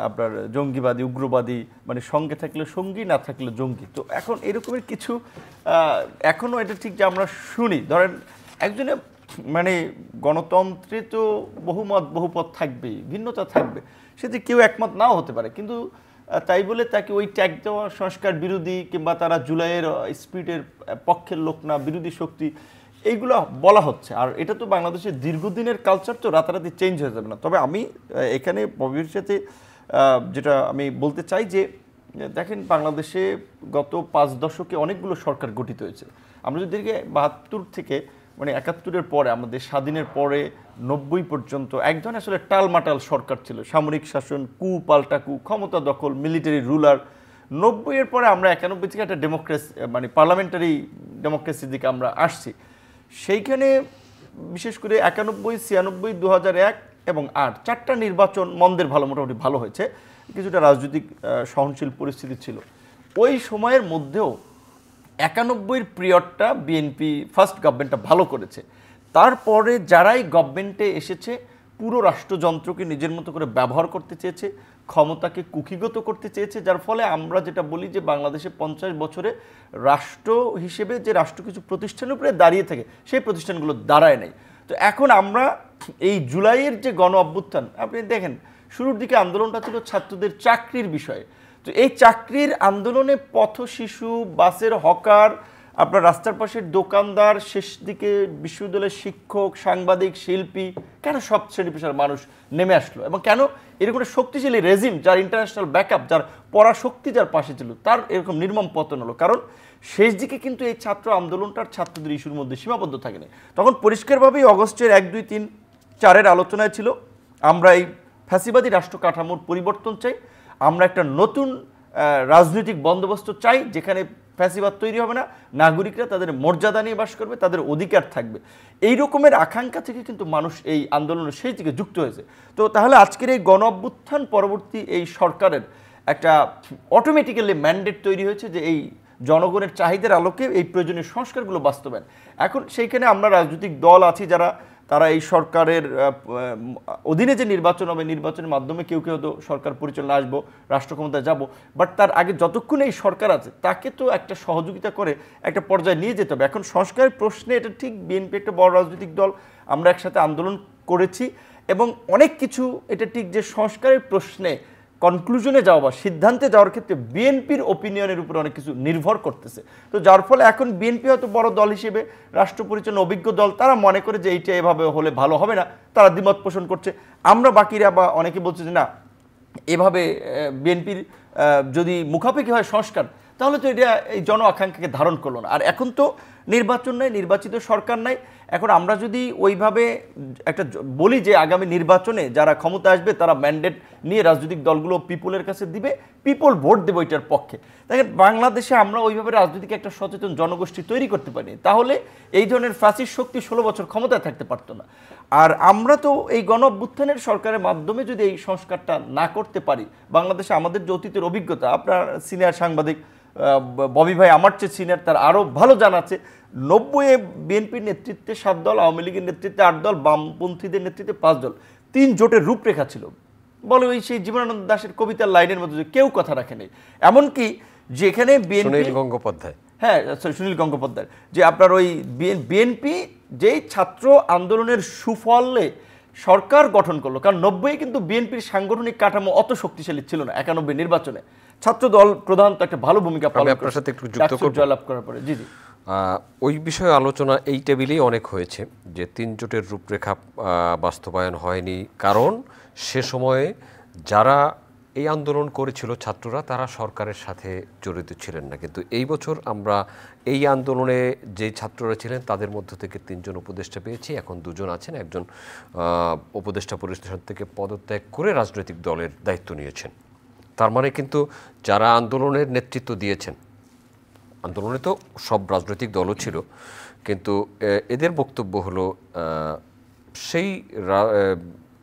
আপনার জঙ্গিবাদী উগ্রবাদী, মানে সঙ্গে থাকলে সঙ্গী না থাকলে জঙ্গি। তো এখন এরকমের কিছু এখনও এটা ঠিক যে আমরা শুনি। ধরেন একজনে মানে গণতন্ত্রে তো বহুমত বহুপথ থাকবেই, ভিন্নতা থাকবে, সে যে কেউ একমত নাও হতে পারে, কিন্তু তাই বলে তাকে ওই ট্যাগ দেওয়া সংস্কার বিরোধী কিংবা তারা জুলাইয়ের স্পিরিটের পক্ষের লোক না, বিরোধী শক্তি, এইগুলো বলা হচ্ছে। আর এটা তো বাংলাদেশের দীর্ঘদিনের কালচার, তো রাতারাতি চেঞ্জ হয়ে যাবে না। তবে আমি এখানে ভবিষ্যতে যেটা আমি বলতে চাই যে দেখেন বাংলাদেশে গত 5 দশকে অনেকগুলো সরকার গঠিত হয়েছে। আমরা যদি দেখি 72 থেকে মানে 71-এর পরে আমাদের স্বাধীনের পরে 90 পর্যন্ত এক ধরনের আসলে টালমাটাল সরকার ছিল, সামরিক শাসন, কু পাল্টা কু, ক্ষমতা দখল, মিলিটারি রুলার। 90-এর পরে আমরা 91 থেকে একটা ডেমোক্রেসি মানে পার্লামেন্টারি ডেমোক্রেসির দিকে আমরা আসছি। সেইখানে বিশেষ করে 91, 96, 2001 এবং 8 4টা নির্বাচন মন্দের ভালো, মোটামুটি ভালো হয়েছে, কিছুটা রাজনৈতিক সহনশীল পরিস্থিতি ছিল। ওই সময়ের মধ্যেও 91-এর পিরিয়ডটা বিএনপি ফার্স্ট গভর্নমেন্টটা ভালো করেছে। তারপরে যারাই গভর্নমেন্টে এসেছে পুরো রাষ্ট্রযন্ত্রকে নিজের মতো করে ব্যবহার করতে চেয়েছে, ক্ষমতাকে কুক্ষিগত করতে চেয়েছে, যার ফলে আমরা যেটা বলি যে বাংলাদেশে 50 বছরে রাষ্ট্র হিসেবে যে রাষ্ট্র কিছু প্রতিষ্ঠানের উপরে দাঁড়িয়ে থাকে সেই প্রতিষ্ঠানগুলো দাঁড়ায় নাই। তো এখন আমরা এই জুলাইয়ের যে গণ অভ্যুত্থান, আপনি দেখেন শুরুর দিকে আন্দোলনটা ছিল ছাত্রদের চাকরির বিষয়ে। তো এই চাকরির আন্দোলনে পথ শিশু, বাসের হকার, আপনার রাস্তার পাশের দোকানদার, শেষ দিকে বিশ্ববিদ্যালয়ের শিক্ষক, সাংবাদিক, শিল্পী, কেন সব শ্রেণী পেশার মানুষ নেমে আসলো এবং কেন এরকম একটা শক্তিশালী রেজিম যার ইন্টারন্যাশনাল ব্যাকআপ, যার পরাশক্তি যার পাশে ছিল, তার এরকম নির্মম পতন হলো? কারণ শেষ দিকে কিন্তু এই ছাত্র আন্দোলনটার ছাত্রদের ইস্যুর মধ্যে সীমাবদ্ধ থাকেনি। তখন পরিষ্কারভাবেই অগস্টের 1, 2, 3, 4-এর আলোচনায় ছিল আমরা এই ফ্যাসিবাদী রাষ্ট্র কাঠামোর পরিবর্তন চাই, আমরা একটা নতুন রাজনৈতিক বন্দোবস্ত চাই যেখানে ফ্যাসিবাদ তৈরি হবে না, নাগরিকরা তাদের মর্যাদা নিয়ে বাস করবে, তাদের অধিকার থাকবে। এই রকমের আকাঙ্ক্ষা থেকে কিন্তু মানুষ এই আন্দোলনের সেই দিকে যুক্ত হয়েছে। তো তাহলে আজকের এই গণ অভ্যুত্থান পরবর্তী এই সরকারের একটা অটোমেটিক্যালি ম্যান্ডেট তৈরি হয়েছে যে এই জনগণের চাহিদার আলোকে এই প্রয়োজনীয় সংস্কারগুলো বাস্তবায়ন। এখন সেইখানে আমরা রাজনৈতিক দল আছি যারা তারা এই সরকারের অধীনে যে নির্বাচন হবে, নির্বাচনের মাধ্যমে কেউ কেউ তো সরকার পরিচালনা আসবো, রাষ্ট্র ক্ষমতায় যাবো, বাট তার আগে যতক্ষণ এই সরকার আছে তাকে তো একটা সহযোগিতা করে একটা পর্যায়ে নিয়ে যেতে হবে। এখন সংস্কারের প্রশ্নে এটা ঠিক বিএনপি একটা বড় রাজনৈতিক দল, আমরা একসাথে আন্দোলন করেছি এবং অনেক কিছু এটা ঠিক যে সংস্কারের প্রশ্নে কনক্লুশনে যাওয়া বা সিদ্ধান্তে যাওয়ার ক্ষেত্রে বিএনপির ওপিনিয়নের উপর অনেক কিছু নির্ভর করতেছে। তো যার ফলে এখন বিএনপি হয়তো বড় দল হিসেবে, রাষ্ট্র পরিচালনা অভিজ্ঞ দল, তারা মনে করে যে এইটা এভাবে হলে ভালো হবে না, তারা দ্বিমত পোষণ করছে। আমরা বাকিরা বা অনেকে বলছে যে না, এভাবে বিএনপির যদি মুখাপেক্ষি হয় সংস্কার, তাহলে তো এটা এই জন আকাঙ্ক্ষাকে ধারণ করলো না। আর এখন তো নির্বাচন নাই, নির্বাচিত সরকার নাই। এখন আমরা যদি ওইভাবে একটা বলি যে আগামী নির্বাচনে যারা ক্ষমতা আসবে তারা ম্যান্ডেট নিয়ে রাজনৈতিক দলগুলো পিপলের কাছে দিবে, পিপল ভোট দেবে ওইটার পক্ষে, দেখেন বাংলাদেশে আমরা ওইভাবে রাজনৈতিক একটা সচেতন জনগোষ্ঠী তৈরি করতে পারি, তাহলে এই ধরনের ফ্যাসিস্ট শক্তি 16 বছর ক্ষমতায় থাকতে পারতো না। আর আমরা তো এই গণ অভ্যুত্থানের সরকারের মাধ্যমে যদি এই সংস্কারটা না করতে পারি, বাংলাদেশে আমাদের যে অতীতের অভিজ্ঞতা, আপনার সিনিয়র সাংবাদিক ববি ভাই আমার চেয়ে সিনিয়র, তার আরও ভালো জানা আছে, 90-এ বিএনপির নেতৃত্বে 7 দল, আওয়ামী লীগের নেতৃত্বে 8 দল, বামপন্থীদের নেতৃত্বে 5 দল, 3 জোটের রূপরেখা ছিল। বলে ওই সেই জীবনানন্দ দাশের কবিতার লাইনের মধ্যে কেউ কথা রাখে নেই। এমনকি যেখানে বিএনপি গঙ্গোপাধ্যায়, হ্যাঁ সুনীল গঙ্গোপাধ্যায়, যে আপনার ওই বিএনপি যেই ছাত্র আন্দোলনের সুফলে সরকার গঠন করলো, কারণ 90-এ কিন্তু বিএনপির সাংগঠনিক কাঠামো অত শক্তিশালী ছিল না। 91 নির্বাচনে ছাত্র দল প্রধানত একটা ভালো ভূমিকা পালন করে, আপনার সাথে একটু যুক্ত করব জয়লাভ করার পরে। জি জি, ওই বিষয়ে আলোচনা এই টেবিলেই অনেক হয়েছে যে 3 জোটের রূপরেখা বাস্তবায়ন হয়নি, কারণ সে সময়ে যারা এই আন্দোলন করেছিল ছাত্ররা, তারা সরকারের সাথে জড়িত ছিলেন না। কিন্তু এই বছর আমরা এই আন্দোলনে যে ছাত্ররা ছিলেন তাদের মধ্য থেকে 3 জন উপদেষ্টা পেয়েছি, এখন 2 জন আছেন, একজন উপদেষ্টা পরিষদ থেকে পদত্যাগ করে রাজনৈতিক দলের দায়িত্ব নিয়েছেন। তার মানে কিন্তু যারা আন্দোলনের নেতৃত্ব দিয়েছেন, আন্দোলনে তো সব রাজনৈতিক দলও ছিল, কিন্তু এদের বক্তব্য হলো সেই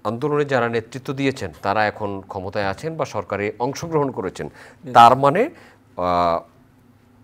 আন্দোলনে যারা নেতৃত্ব দিয়েছেন তারা এখন ক্ষমতায় আছেন বা সরকারে অংশগ্রহণ করেছেন, তার মানে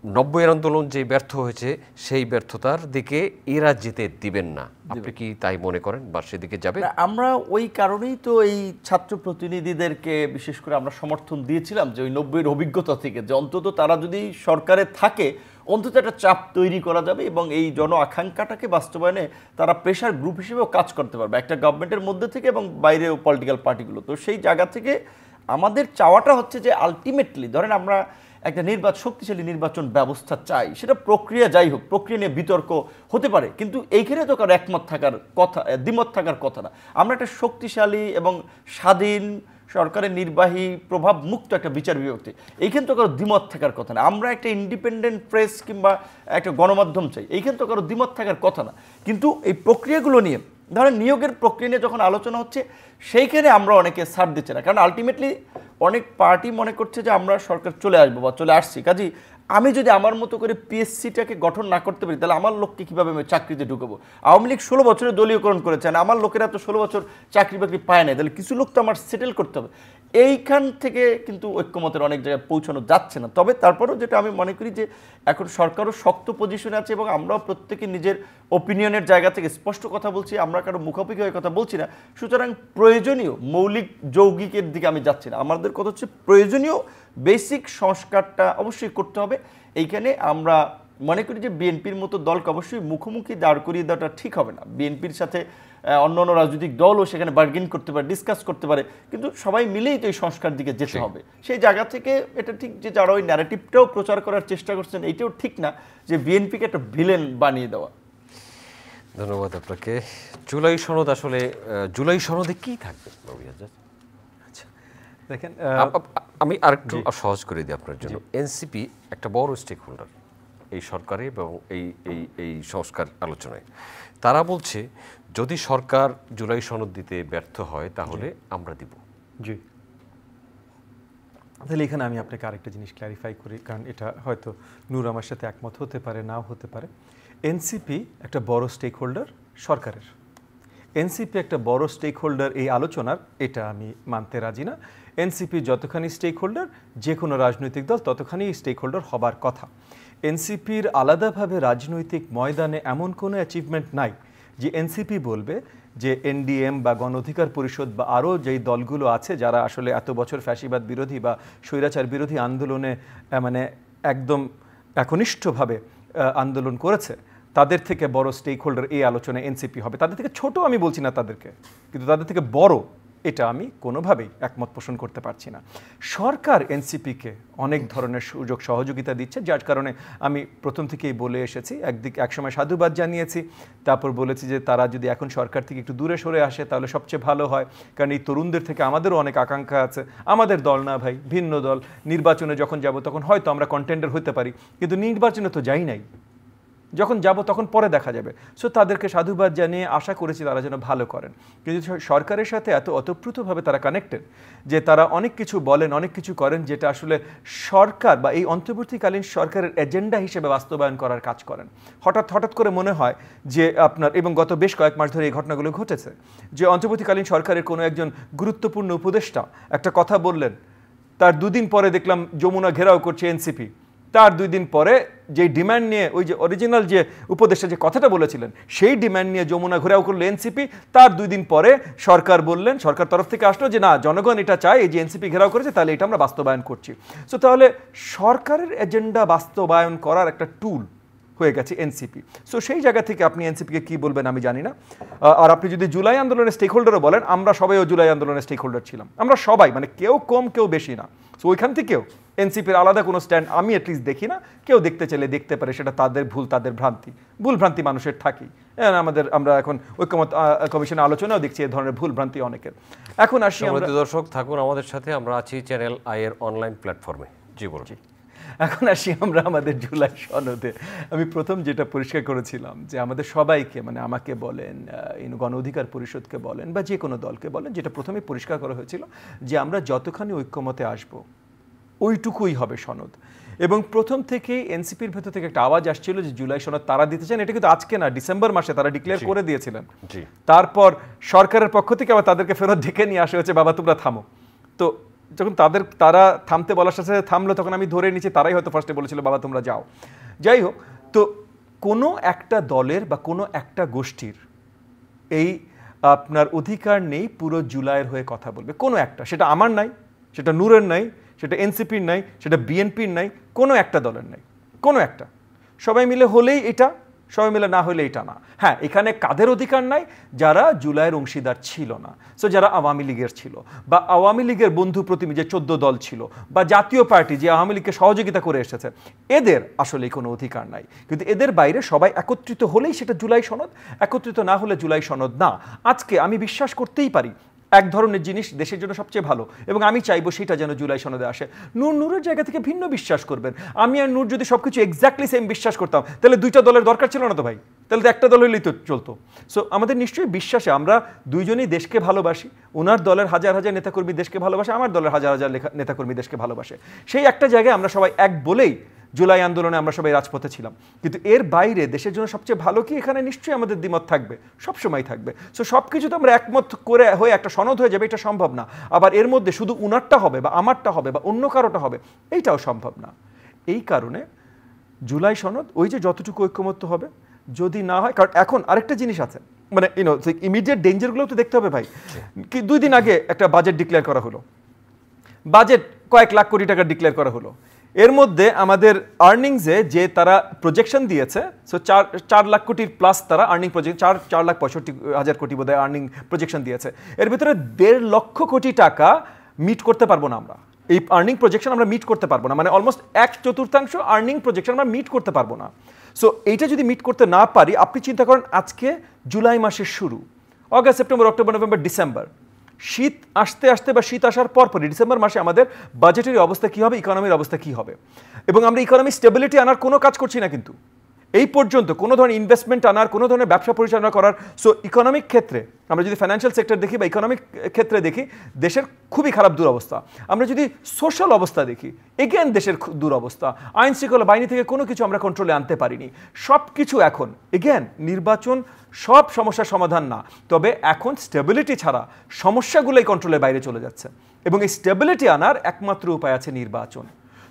90-এর আন্দোলন যে ব্যর্থ হয়েছে সেই ব্যর্থতার দিকে এরা যেতে দিবেন না। আপনি কি তাই মনে করেন বা সেদিকে যাবে? আমরা ওই কারণেই তো এই ছাত্র প্রতিনিধিদেরকে বিশেষ করে আমরা সমর্থন দিয়েছিলাম, যে ওই 90-এর অভিজ্ঞতা থেকে, যে অন্তত তারা যদি সরকারে থাকে অন্তত একটা চাপ তৈরি করা যাবে এবং এই জন আকাঙ্ক্ষাটাকে বাস্তবায়নে তারা প্রেশার গ্রুপ হিসেবেও কাজ করতে পারবে একটা গভর্নমেন্টের মধ্যে থেকে এবং বাইরেও পলিটিক্যাল পার্টিগুলো। তো সেই জায়গা থেকে আমাদের চাওয়াটা হচ্ছে যে আলটিমেটলি ধরেন আমরা একটা শক্তিশালী নির্বাচন ব্যবস্থা চাই, সেটা প্রক্রিয়া যাই হোক, প্রক্রিয়া নিয়ে বিতর্ক হতে পারে, কিন্তু এইখানে তো কারো একমত থাকার কথা, দ্বিমত থাকার কথা না। আমরা একটা শক্তিশালী এবং স্বাধীন সরকারের নির্বাহী প্রভাব মুক্ত একটা বিচার বিভক্তি, এইখানে তো কারো দ্বিমত থাকার কথা না। আমরা একটা ইন্ডিপেন্ডেন্ট প্রেস কিংবা একটা গণমাধ্যম চাই, এইখানে তো কারো দ্বিমত থাকার কথা না। কিন্তু এই প্রক্রিয়াগুলো নিয়ে, ধরেন নিয়োগের প্রক্রিয়া নিয়ে যখন আলোচনা হচ্ছে, সেইখানে আমরা অনেকে ছাড় দিচ্ছে না, কারণ আলটিমেটলি অনেক পার্টি মনে করছে যে আমরা সরকার চলে আসবো বা চলে আসছি, কাজেই আমি যদি আমার মতো করে পিএসসিটাকে গঠন না করতে পারি, তাহলে আমার লোককে কীভাবে আমি চাকরিতে ঢুকাবো? আওয়ামী লীগ 16 বছরে দলীয়করণ করেছেন, আমার লোকেরা তো 16 বছর চাকরি বাকরি পায় না, তাহলে কিছু লোক তো আমার সেটেল করতে হবে। এইখান থেকে কিন্তু ঐক্যমতের অনেক জায়গায় পৌঁছানো যাচ্ছে না। তবে তারপরেও যেটা আমি মনে করি যে এখন সরকারও শক্ত পজিশনে আছে এবং আমরাও প্রত্যেকে নিজের ওপিনিয়নের জায়গা থেকে স্পষ্ট কথা বলছি, আমরা কারো মুখাপেক্ষি হয়ে কথা বলছি না। সুতরাং প্রয়োজনীয় মৌলিক যৌগিকের দিকে আমি যাচ্ছি না, আমাদের কথা হচ্ছে প্রয়োজনীয় বেসিক সংস্কারটা অবশ্যই করতে হবে। এইখানে আমরা মনে করি যে বিএনপির মতো দলকে অবশ্যই মুখোমুখি দাঁড় করিয়ে দেওয়াটা ঠিক হবে না। বিএনপির সাথে অন্য অন্য রাজনৈতিক দলও সেখানে বার্গেন করতে পারে, ডিসকাস করতে পারে, কিন্তু সবাই মিলেই তো এই সংস্কার দিকে যেতে হবে। সেই জায়গা থেকে এটা ঠিক যে যারা ওই ন্যারেটিভটাও প্রচার করার চেষ্টা করছেন, এইটাও ঠিক না যে বিএনপিকে একটা ভিলেন বানিয়ে দেওয়া। ধন্যবাদ আপনাকে। জুলাই সনদ, আসলে জুলাই সনদে কি থাকবে? আচ্ছা দেখেন, আমি আরেকটু সহজ করে দিই আপনার জন্য। এনসিপি একটা বড় স্টেক হোল্ডার এই সরকারে এবং এই সংস্কার আলোচনায়। তারা বলছে যদি সরকার জুলাই সনদ দিতে ব্যর্থ হয় তাহলে আমরা দিব। জি, তাহলে এখানে আমি আপনাকে আরেকটা জিনিস ক্ল্যারিফাই করি, কারণ এটা হয়তো নূর আমার সাথে একমত হতে পারে, নাও হতে পারে। এনসিপি একটা বড় স্টেক হোল্ডার সরকারের, এনসিপি একটা বড় স্টেক হোল্ডার এই আলোচনার, এটা আমি মানতে রাজি না। এনসিপি যতখানি স্টেক হোল্ডার, যে কোনো রাজনৈতিক দল ততখানি স্টেক হোল্ডার হবার কথা। এনসিপির আলাদাভাবে রাজনৈতিক ময়দানে এমন কোনো অ্যাচিভমেন্ট নাই যে এনসিপি বলবে যে এনডিএম বা গণ অধিকার পরিষদ বা আরও যেই দলগুলো আছে যারা আসলে এত বছর ফ্যাসিবাদ বিরোধী বা স্বৈরাচার বিরোধী আন্দোলনে মানে একদম একনিষ্ঠভাবে আন্দোলন করেছে, তাদের থেকে বড় স্টেক হোল্ডার এই আলোচনায় এনসিপি হবে। তাদের থেকে ছোট আমি বলছি না তাদেরকে, কিন্তু তাদের থেকে বড় এটা আমি কোনোভাবেই একমত পোষণ করতে পারছি না। সরকার এনসিপিকে অনেক ধরনের সুযোগ সহযোগিতা দিচ্ছে, যার কারণে আমি প্রথম থেকেই বলে এসেছি, একসময় সাধুবাদ জানিয়েছি, তারপর বলেছি যে তারা যদি এখন সরকার থেকে একটু দূরে সরে আসে তাহলে সবচেয়ে ভালো হয়, কারণ এই তরুণদের থেকে আমাদেরও অনেক আকাঙ্ক্ষা আছে। আমাদের দল না ভাই, ভিন্ন দল। নির্বাচনে যখন যাব তখন হয়তো আমরা কন্টেন্ডার হতে পারি, কিন্তু নির্বাচনে তো যাই নাই। যখন যাব তখন পরে দেখা যাবে। সো তাদেরকে সাধুবাদ জানিয়ে আশা করেছি তারা যেন ভালো করেন। কিন্তু সরকারের সাথে এত ওতপ্রোতভাবে তারা কানেক্টেড যে তারা অনেক কিছু বলেন, অনেক কিছু করেন যেটা আসলে সরকার বা এই অন্তর্বর্তীকালীন সরকারের এজেন্ডা হিসেবে বাস্তবায়ন করার কাজ করেন। হঠাৎ করে মনে হয় যে আপনার, এবং গত বেশ কয়েক মাস ধরে এই ঘটনাগুলো ঘটেছে, যে অন্তর্বর্তীকালীন সরকারের কোনো একজন গুরুত্বপূর্ণ উপদেষ্টা একটা কথা বললেন, তার দুদিন পরে দেখলাম যমুনা ঘেরাও করছে এনসিপি। তার 2 দিন পরে যে ডিমান্ড নিয়ে, ওই যে অরিজিনাল যে উপদেষ্টা যে কথাটা বলেছিলেন সেই ডিমান্ড নিয়ে যমুনা ঘেরাও করলো এনসিপি। তার 2 দিন পরে সরকার বললেন, সরকার তরফ থেকে আসলো যে না, জনগণ এটা চায়, এই যে এনসিপি ঘেরাও করেছে তাহলে এটা আমরা বাস্তবায়ন করছি। সো তাহলে সরকারের এজেন্ডা বাস্তবায়ন করার একটা টুল হয়ে গেছে এনসিপি। সো সেই জায়গা থেকে আপনি এনসিপিকে কি বলবেন আমি জানি না। আর আপনি যদি জুলাই আন্দোলনের স্টেক হোল্ডারও বলেন, আমরা সবাইও জুলাই আন্দোলনের স্টেক হোল্ডার ছিলাম, আমরা সবাই, মানে কেউ কম কেউ বেশি না। সো ওইখান থেকেও এনসিপির আলাদা কোনো স্ট্যান্ড আমি অ্যাটলিস্ট দেখি না। কেউ দেখতে চাইলে দেখতে পারে, সেটা তাদের ভুল, তাদের ভুলভ্রান্তি মানুষের থাকি। আমরা এখন ঐক্যমত কমিশনের আলোচনাও দেখছি এই ধরনের ভুলভ্রান্তি অনেকের। এখন আসি আমরা, দর্শক থাকুন আমাদের সাথে, আমরা আছি চ্যানেল আই এর অনলাইন প্ল্যাটফর্মে। জি বলুন। এখন আসি আমরা আমাদের জুলাই সনদে। আমি প্রথম যেটা পরিষ্কার করেছিলাম যে আমাদের সবাইকে, মানে আমাকে বলেন, গণ অধিকার পরিষদকে বলেন বা যে কোনো দলকে বলেন, যেটা প্রথমে পরিষ্কার করা হয়েছিল যে আমরা যতখানি ঐক্যমতে আসব ওইটুকুই হবে সনদ। এবং প্রথম থেকেই এনসিপির ভেতর থেকে একটা আওয়াজ আসছিল যে জুলাই সনদ তারা দিতে চান। এটা কিন্তু আজকে না, ডিসেম্বর মাসে তারা ডিক্লেয়ার করে দিয়েছিলেন। তারপর সরকারের পক্ষ থেকে আবার তাদেরকে ফেরত ডেকে নিয়ে আসা হয়েছে, বাবা তোমরা থামো। তো যখন তারা থামতে বলার সাথে থামলো, তখন আমি ধরে নিচ্ছি তারাই হয়তো ফার্স্টে বলেছিল বাবা তোমরা যাও। যাই হোক, তো কোনো একটা দলের বা কোনো একটা গোষ্ঠীর এই আপনার অধিকার নেই পুরো জুলাইয়ের হয়ে কথা বলবে, কোনো একটা। সেটা আমার নাই, সেটা নূরের নাই, সেটা এনসিপির নাই, সেটা বিএনপির নাই, কোনো একটা দলের নাই, কোনো একটা। সবাই মিলে হলেই এটা, সবাই মিলে না হলে এটা না। হ্যাঁ, এখানে কাদের অধিকার নাই? যারা জুলাইয়ের অংশীদার ছিল না। সো যারা আওয়ামী লীগের ছিল, বা আওয়ামী লীগের বন্ধু প্রতিনিধি যে 14 দল ছিল, বা জাতীয় পার্টি যে আওয়ামী লীগকে সহযোগিতা করে এসেছে, এদের আসলে কোনো অধিকার নাই। কিন্তু এদের বাইরে সবাই একত্রিত হলেই সেটা জুলাই সনদ, একত্রিত না হলে জুলাই সনদ না। আজকে আমি বিশ্বাস করতেই পারি এক ধরনের জিনিস দেশের জন্য সবচেয়ে ভালো, এবং আমি চাইবো সেটা যেন জুলাই সনদে আসে। নূরের জায়গা থেকে ভিন্ন বিশ্বাস করবেন। আমি আর নূর যদি সবকিছু এক্স্যাক্টলি সেম বিশ্বাস করতাম, তাহলে 2টা দলের দরকার ছিল না তো ভাই, তাহলে তো একটা দল হলেই তো চলতো। সো আমাদের নিশ্চয়ই বিশ্বাসে আমরা দুইজনই দেশকে ভালোবাসি। ওনার দলের হাজার হাজার নেতাকর্মী দেশকে ভালোবাসে, আমার দলের হাজার হাজার নেতাকর্মী দেশকে ভালোবাসে। সেই একটা জায়গায় আমরা সবাই এক বলেই জুলাই আন্দোলনে আমরা সবাই রাজপথে ছিলাম। কিন্তু এর বাইরে দেশের জন্য সবচেয়ে ভালো কি, এখানে নিশ্চয়ই আমাদের দ্বিমত থাকবে, সবসময় থাকবে। সো সব কিছু তো আমরা একমত করে হয়ে একটা সনদ হয়ে যাবে, এটা সম্ভব না। আবার এর মধ্যে শুধু উনারটা হবে বা আমারটা হবে বা অন্য কারোটা হবে, এইটাও সম্ভব না। এই কারণে জুলাই সনদ ওই যে যতটুকু ঐক্যমত্য হবে, যদি না হয়, কারণ এখন আরেকটা জিনিস আছে, মানে ইমিডিয়েট ডেঞ্জারগুলো তো দেখতে হবে ভাই। কি 2 দিন আগে একটা বাজেট ডিক্লেয়ার করা হলো, বাজেট কয়েক লাখ কোটি টাকা ডিক্লেয়ার করা হলো। এর মধ্যে আমাদের আর্নিংসে যে তারা প্রজেকশন দিয়েছে, সো 4 লাখ কোটির প্লাস তারা আর্নিং প্রজেক্ট, 4,65,000 কোটি বোধহয় আর্নিং প্রজেকশন দিয়েছে। এর ভিতরে 1.5 লক্ষ কোটি টাকা মিট করতে পারবো না আমরা। এই আর্নিং প্রজেকশন আমরা মিট করতে পারবো না, মানে অলমোস্ট 1/4 আর্নিং প্রজেকশন আমরা মিট করতে পারবো না। সো এইটা যদি মিট করতে না পারি, আপনি চিন্তা করেন আজকে জুলাই মাসের শুরু, August, September, October, November, December, শীত আসতে আসতে বা শীত আসার পরপরই ডিসেম্বর মাসে আমাদের বাজেটের অবস্থা কী হবে, ইকোনমির অবস্থা কী হবে। এবং আমরা ইকোনমি স্টেবিলিটি আনার কোনো কাজ করছি না কিন্তু এই পর্যন্ত, কোনো ধরনের ইনভেস্টমেন্ট আনার, কোনো ধরনের ব্যবসা পরিচালনা করার। সো ইকোনমিক ক্ষেত্রে আমরা যদি ফাইন্যান্সিয়াল সেক্টর দেখি বা ইকোনমিক ক্ষেত্রে দেখি, দেশের খুবই খারাপ দুরবস্থা। আমরা যদি সোশ্যাল অবস্থা দেখি, এগেন দেশের দুরবস্থা। আইন শৃঙ্খলা বাহিনী থেকে কোনো কিছু আমরা কন্ট্রোলে আনতে পারিনি। সব কিছু এখন এগেন, নির্বাচন সব সমস্যার সমাধান না, তবে এখন স্টেবিলিটি ছাড়া সমস্যাগুলোই কন্ট্রোলের বাইরে চলে যাচ্ছে, এবং এই স্টেবিলিটি আনার একমাত্র উপায় আছে নির্বাচন।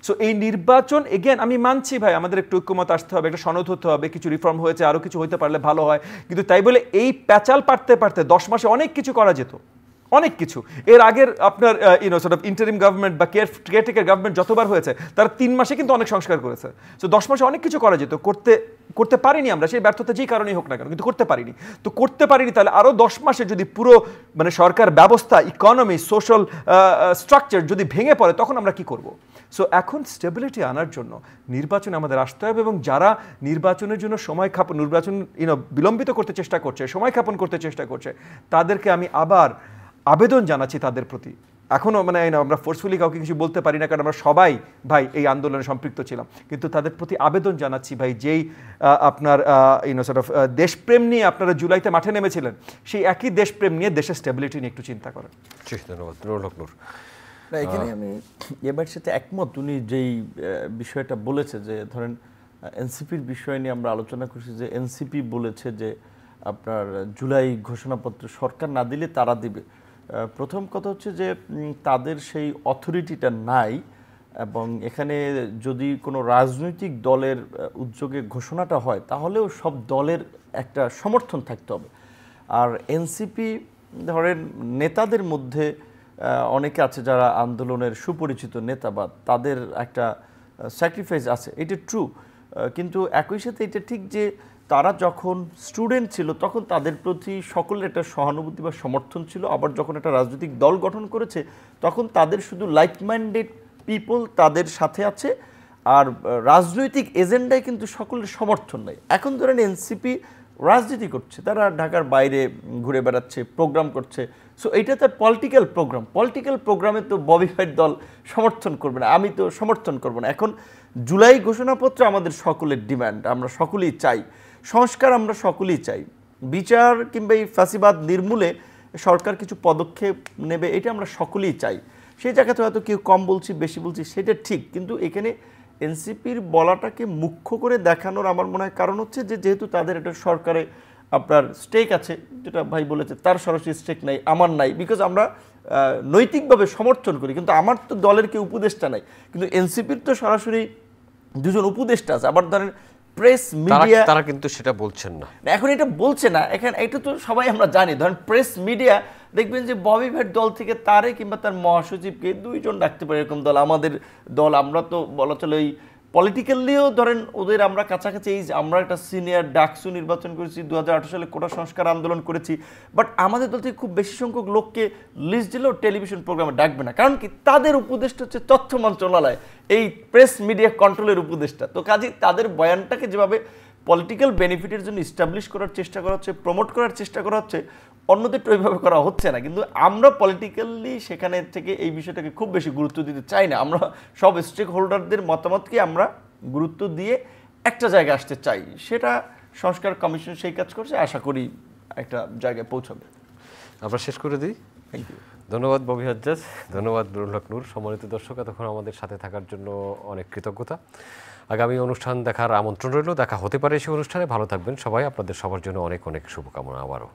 সো এই নির্বাচন এগেন, আমি মানছি ভাই আমাদের একটু ঐক্যমত আসতে হবে, একটা সনদ হতে হবে, কিছু রিফর্ম হয়েছে, আরও কিছু হইতে পারলে ভালো হয়। কিন্তু তাই বলে এই প্যাচাল পারতে পারতে 10 মাসে অনেক কিছু করা যেত, অনেক কিছু। এর আগের আপনার সর্ট অফ ইন্টারিম গভর্নমেন্ট বা কেয়ারটেকার গভর্নমেন্ট যতবার হয়েছে, তারা 3 মাসে কিন্তু অনেক সংস্কার করেছে। সো 10 মাসে অনেক কিছু করা যেত, করতে পারিনি আমরা, সেই ব্যর্থতা যেই কারণেই হোক না কেন, কিন্তু করতে পারিনি। তো করতে পারিনি, তাহলে আরও 10 মাসে যদি পুরো মানে সরকার ব্যবস্থা, ইকোনমি, সোশ্যাল স্ট্রাকচার যদি ভেঙে পড়ে, তখন আমরা কি করব? সো এখন স্টেবিলিটি আনার জন্য নির্বাচনে আমাদের আসতে হবে, এবং যারা নির্বাচনের জন্য নির্বাচন বিলম্বিত করতে চেষ্টা করছে, সময় ক্ষেপণ করতে চেষ্টা করছে, তাদেরকে আমি আবার আবেদন জানাচ্ছি তাদের প্রতি এখনও মানে আমরা ফোর্সফুলি কাউকে কিছু বলতে পারি না, কারণ আমরা সবাই ভাই এই আন্দোলনে সম্পৃক্ত ছিলাম, কিন্তু তাদের প্রতি আবেদন জানাচ্ছি ভাই, যেই আপনার সর্ট অফ দেশপ্রেম নিয়ে আপনারা জুলাইতে মাঠে নেমেছিলেন, সেই একই দেশপ্রেম নিয়ে দেশের স্টেবিলিটি নিয়ে একটু চিন্তা করেন। ধন্যবাদ নুরুল হক নূর। না, এখানে আমি এবার সাথে একমত। উনি যেই বিষয়টা বলেছে যে ধরেন এনসিপির বিষয় নিয়ে আমরা আলোচনা করছি, যে এনসিপি বলেছে যে আপনার জুলাই ঘোষণাপত্র সরকার না দিলে তারা দিবে। প্রথম কথা হচ্ছে যে তাদের সেই অথরিটিটা নাই, এবং এখানে যদি কোনো রাজনৈতিক দলের উদ্যোগে ঘোষণাটা হয় তাহলেও সব দলের একটা সমর্থন থাকতে হবে। আর এনসিপি ধরেন নেতাদের মধ্যে অনেকে আছে যারা আন্দোলনের সুপরিচিত নেতা, বা তাদের একটা স্যাক্রিফাইস আছে, এটা ট্রু। কিন্তু একই সাথে এটা ঠিক যে তারা যখন স্টুডেন্ট ছিল তখন তাদের প্রতি সকলের একটা সহানুভূতি বা সমর্থন ছিল, আবার যখন একটা রাজনৈতিক দল গঠন করেছে তখন তাদের শুধু লাইক মাইন্ডেড পিপল তাদের সাথে আছে, আর রাজনৈতিক এজেন্ডায় কিন্তু সকলের সমর্থন নাই। এখন ধরেন এনসিপি রাজনীতি করছে, তারা ঢাকার বাইরে ঘুরে বেড়াচ্ছে, প্রোগ্রাম করছে, সো এইটা তার পলিটিক্যাল প্রোগ্রাম। পলিটিক্যাল প্রোগ্রামে তো ববি ভাইয়ের দল সমর্থন করবে না, আমি তো সমর্থন করব না। এখন জুলাই ঘোষণাপত্র আমাদের সকলের ডিমান্ড, আমরা সকলেই চাই সংস্কার, আমরা সকলেই চাই বিচার কিংবা এই ফ্যাসিবাদ নির্মূলে সরকার কিছু পদক্ষেপ নেবে, এটা আমরা সকলেই চাই। সেই জায়গাতে হয়তো কেউ কম বলছি বেশি বলছি সেটা ঠিক, কিন্তু এখানে এনসিপির বলাটাকে মুখ্য করে দেখানোর আমার মনে হয় কারণ হচ্ছে যে যেহেতু তাদের একটা সরকারে আপনার স্টেক আছে, যেটা ভাই বলেছে তার সরাসরি স্টেক নাই, আমার নাই, বিকজ আমরা নৈতিকভাবে সমর্থন করি, কিন্তু আমার তো দলের কেউ উপদেষ্টা নাই, কিন্তু এনসিপির তো সরাসরি দুজন উপদেষ্টা আছে। আবার ধরেন প্রেস মিডিয়া, তারা কিন্তু সেটা বলছেন না এখন এটা বলছে না, এখন এটা তো সবাই আমরা জানি। ধরেন প্রেস মিডিয়া দেখবেন যে ববি ভাইয়ের দল থেকে তারে কিংবা তার মহাসচিবকে দুইজন ডাকতে পারে, এরকম দল আমাদের দল। আমরা তো বলা চলে ওই পলিটিক্যালিও ধরেন ওদের আমরা কাছাকাছি, এই আমরা একটা সিনিয়র ডাকসু নির্বাচন করেছি, 2018 সালে কোটা সংস্কার আন্দোলন করেছি, বাট আমাদের দল থেকে খুব বেশি সংখ্যক লোককে লিস্ট দিলেও টেলিভিশন প্রোগ্রামে ডাকবে না, কারণ কি তাদের উপদেষ্টা হচ্ছে তথ্য মন্ত্রণালয়, এই প্রেস মিডিয়া কন্ট্রোলের উপদেষ্টা। তো কাজে তাদের বয়ানটাকে যেভাবে পলিটিক্যাল বেনিফিটের জন্য ইস্টাবলিশ করার চেষ্টা করা হচ্ছে, প্রমোট করার চেষ্টা করা হচ্ছে, অন্যদের তো ওইভাবে করা হচ্ছে না। কিন্তু আমরা পলিটিক্যালি সেখানে থেকে এই বিষয়টাকে খুব বেশি গুরুত্ব দিতে চাই না। আমরা সব স্টেক হোল্ডারদের মতামতকে আমরা গুরুত্ব দিয়ে একটা জায়গায় আসতে চাই, সেটা সংস্কার কমিশন সেই কাজ করছে, আশা করি একটা জায়গায় পৌঁছাবে। আমরা শেষ করে দিই। Thank you. ধন্যবাদ ববি হাজ্জাজ, ধন্যবাদ নুরুল হক নূর। সম্মানিত দর্শক, এতক্ষণ আমাদের সাথে থাকার জন্য অনেক কৃতজ্ঞতা। আগামী অনুষ্ঠান দেখার আমন্ত্রণ রইল, দেখা হতে পারে সেই অনুষ্ঠানে। ভালো থাকবেন সবাই, আপনাদের সবার জন্য অনেক অনেক শুভকামনা আবারও।